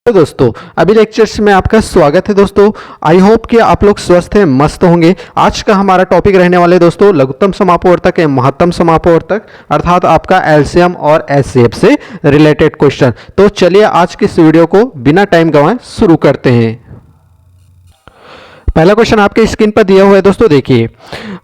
तो दोस्तों अभी लेक्चर्स में आपका स्वागत है। दोस्तों आई होप कि आप लोग स्वस्थ हैं, मस्त होंगे। आज का हमारा टॉपिक रहने वाले दोस्तों लघुत्तम समापवर्तक एवं महत्तम समापवर्तक अर्थात आपका एलसीएम और एचसीएफ से रिलेटेड क्वेश्चन। तो चलिए आज की इस वीडियो को बिना टाइम गंवाए शुरू करते हैं। पहला क्वेश्चन आपके स्क्रीन पर दिया हुआ है दोस्तों, देखिए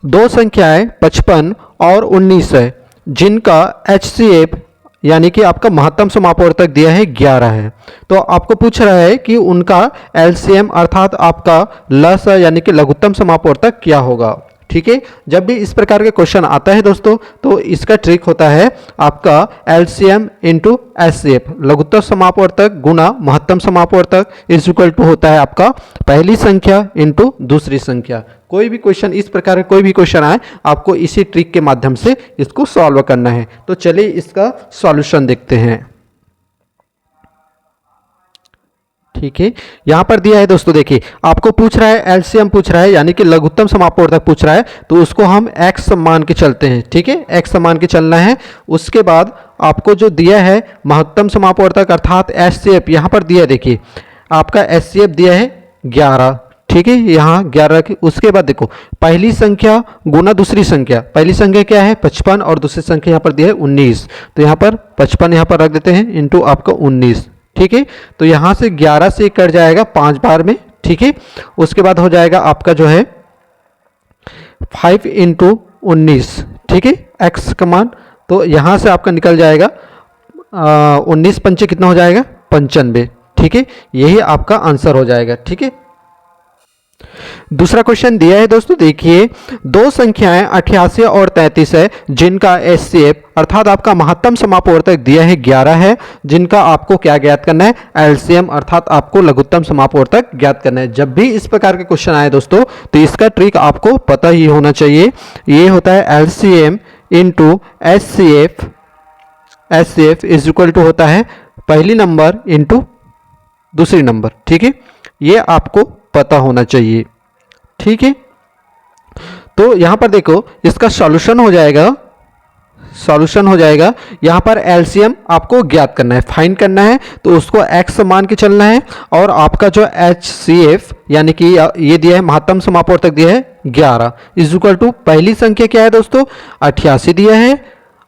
दो संख्याएं 55 और 19 है जिनका एचसीएफ यानी कि आपका महत्तम समापवर्तक दिया है 11 है। तो आपको पूछ रहा है कि उनका एलसीएम अर्थात आपका लस यानी कि लघुत्तम समापवर्तक क्या होगा। ठीक है, जब भी इस प्रकार के क्वेश्चन आता है दोस्तों तो इसका ट्रिक होता है आपका एलसीएम इंटू एचसीएफ, लघुत्तम समापवर्तक गुना महत्तम समापवर्तक इज इक्वल टू होता है आपका पहली संख्या इंटू दूसरी संख्या। कोई भी क्वेश्चन इस प्रकार का कोई भी क्वेश्चन आए आपको इसी ट्रिक के माध्यम से इसको सॉल्व करना है। तो चलिए इसका सॉल्यूशन देखते हैं। ठीक है, यहां पर दिया है दोस्तों, देखिए आपको पूछ रहा है एलसीएम पूछ रहा है यानी कि लघुत्तम समापवर्तक पूछ रहा है, तो उसको हम x मान के चलते हैं। ठीक है, x मान के चलना है। उसके बाद आपको जो दिया है महत्तम समापवर्तक अर्थात एचसीएफ, यहां पर दिया देखिए आपका एचसीएफ दिया है 11। ठीक है, यहाँ 11 की। उसके बाद देखो पहली संख्या गुना दूसरी संख्या, पहली संख्या क्या है 55 और दूसरी संख्या यहाँ पर दिया है 19, तो यहाँ पर 55 यहाँ पर रख देते हैं इंटू आपका 19। ठीक है, तो यहाँ से 11 से कट जाएगा 5 बार में। ठीक है, उसके बाद हो जाएगा आपका जो है 5 इंटू 19। ठीक है, x का मान तो यहाँ से आपका निकल जाएगा 19 पंचे कितना हो जाएगा 95। ठीक है, यही आपका आंसर हो जाएगा। ठीक है, दूसरा क्वेश्चन दिया है दोस्तों, देखिए दो संख्याएं 88 और 33 है जिनका एचसीएफ अर्थात आपका महत्तम समापवर्तक दिया है 11 है, जिनका आपको क्या ज्ञात करना है एलसीएम अर्थात आपको लघुत्तम समापवर्तक ज्ञात करना है। जब भी इस प्रकार के क्वेश्चन आए दोस्तों तो इसका ट्रिक आपको पता ही होना चाहिए। ये होता है LCM into HCF, HCF is equal to होता है पहली नंबर इंटू दूसरी नंबर। ठीक है, ये आपको पता होना चाहिए। ठीक है, तो यहां पर देखो इसका सॉल्यूशन हो जाएगा, सॉल्यूशन हो जाएगा यहां पर एलसीएम आपको ज्ञात करना है, फाइंड करना है, तो उसको x मान के चलना है। और आपका जो एचसीएफ यानी कि ये दिया है महत्तम समापवर्तक दिया है 11 इज इक्वल टू पहली संख्या क्या है दोस्तों 88 दिया है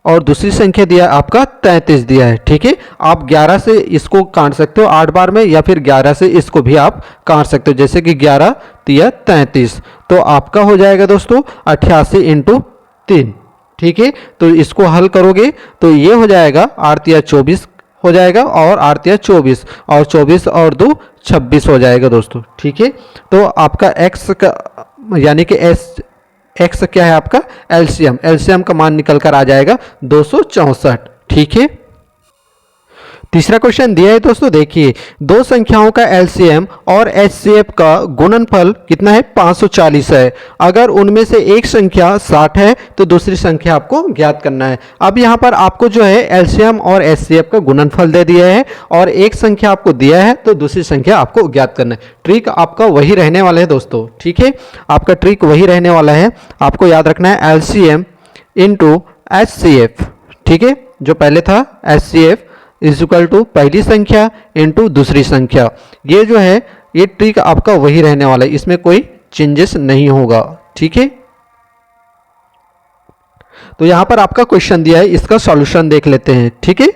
और दूसरी संख्या दिया आपका 33 दिया है। ठीक है, आप 11 से इसको काट सकते हो 8 बार में, या फिर 11 से इसको भी आप काट सकते हो, जैसे कि 11 तिया 33, तो आपका हो जाएगा दोस्तों 88 इंटू 3। ठीक है, तो इसको हल करोगे तो ये हो जाएगा 8 तिया 24 हो जाएगा और 8 तिया 24 और 24 और 2 26 हो जाएगा दोस्तों। ठीक है, तो आपका x का यानी कि x क्या है आपका एलसीएम, एलसीएम का मान निकल कर आ जाएगा 264। ठीक है, तीसरा क्वेश्चन दिया है दोस्तों, देखिए दो संख्याओं का एलसीएम और एचसीएफ का गुणनफल कितना है 540 है। अगर उनमें से एक संख्या 60 है तो दूसरी संख्या आपको ज्ञात करना है। अब यहाँ पर आपको जो है एलसीएम और एचसीएफ का गुणनफल दे दिया है और एक संख्या आपको दिया है तो दूसरी संख्या आपको ज्ञात करना है। ट्रिक आपका वही रहने वाला है दोस्तों। ठीक है, आपका ट्रिक वही रहने वाला है, आपको याद रखना है एलसीएम इंटू एचसीएफ। ठीक है, जो पहले था एचसीएफ इज इक्वल टू पहली संख्या इंटू दूसरी संख्या। ये जो है ये ट्रिक आपका वही रहने वाला है, इसमें कोई चेंजेस नहीं होगा। ठीक है, तो यहां पर आपका क्वेश्चन दिया है, इसका सॉल्यूशन देख लेते हैं। ठीक है,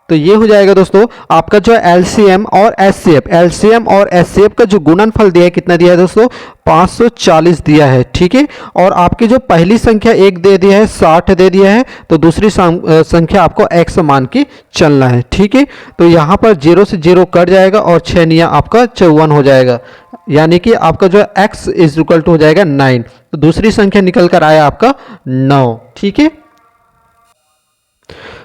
तो ये हो जाएगा दोस्तों आपका जो एलसीएम और एचसीएफ, एलसीएम और एचसीएफ का जो गुणनफल दिया है कितना दिया है दोस्तों 540 दिया है। ठीक है, और आपकी जो पहली संख्या एक दे दिया है 60 दे दिया है, तो दूसरी संख्या आपको x मान के चलना है। ठीक है, तो यहाँ पर 0 से 0 कट जाएगा और 6 निया आपका 54 हो जाएगा, यानी कि आपका जो x इज इक्वल टू हो जाएगा 9, तो दूसरी संख्या निकल कर आया आपका 9। ठीक है,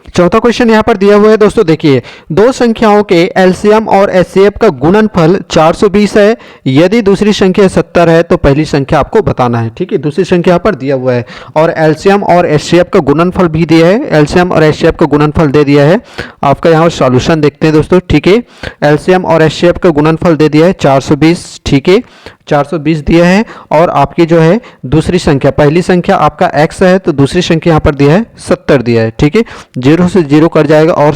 चौथा क्वेश्चन यहां पर दिया हुआ है दोस्तों, देखिए दो संख्याओं के एलसीएम और एचसीएफ का गुणनफल 420 है। यदि दूसरी संख्या 70 है तो पहली संख्या आपको बताना है। ठीक है, दूसरी संख्या यहाँ पर दिया हुआ है और एलसीएम और एचसीएफ का गुणनफल भी दिया है, एलसीएम और एचसीएफ का गुणनफल दे दिया है। आपका यहाँ सॉल्यूशन देखते हैं दोस्तों। ठीक है, एलसीएम और एचसीएफ का गुणनफल दे दिया है 420। ठीक है, 420 दिया है और आपकी जो है दूसरी संख्या, पहली संख्या आपका x है तो दूसरी संख्या यहाँ पर दिया है 70 दिया है। ठीक है, 0 से 0 कट जाएगा और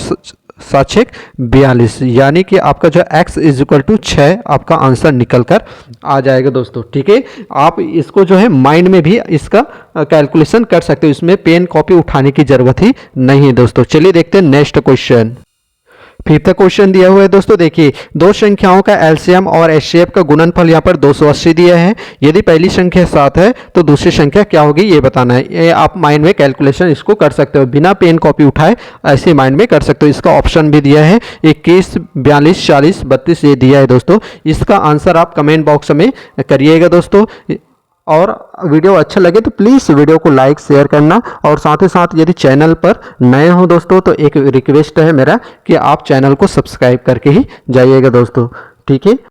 7 6 42, यानी कि आपका जो x इज इक्वल टू 6 आपका आंसर निकल कर आ जाएगा दोस्तों। ठीक है, आप इसको जो है माइंड में भी इसका कैलकुलेशन कर सकते हो, इसमें पेन कॉपी उठाने की जरूरत ही नहीं है दोस्तों। चलिए देखते हैं नेक्स्ट क्वेश्चन। फिफ्थ क्वेश्चन दिया हुआ है दोस्तों, देखिए दो संख्याओं का एलसीएम और एचसीएफ का गुणनफल यहाँ पर 280 दिया है। यदि पहली संख्या 7 है तो दूसरी संख्या क्या होगी ये बताना है। ये आप माइंड में कैलकुलेशन इसको कर सकते हो, बिना पेन कॉपी उठाए ऐसे माइंड में कर सकते हो। इसका ऑप्शन भी दिया है 21, 42, 40, 32 ये दिया है दोस्तों। इसका आंसर आप कमेंट बॉक्स में करिएगा दोस्तों। और वीडियो अच्छा लगे तो प्लीज़ वीडियो को लाइक शेयर करना, और साथ ही साथ यदि चैनल पर नए हो दोस्तों तो एक रिक्वेस्ट है मेरा कि आप चैनल को सब्सक्राइब करके ही जाइएगा दोस्तों। ठीक है।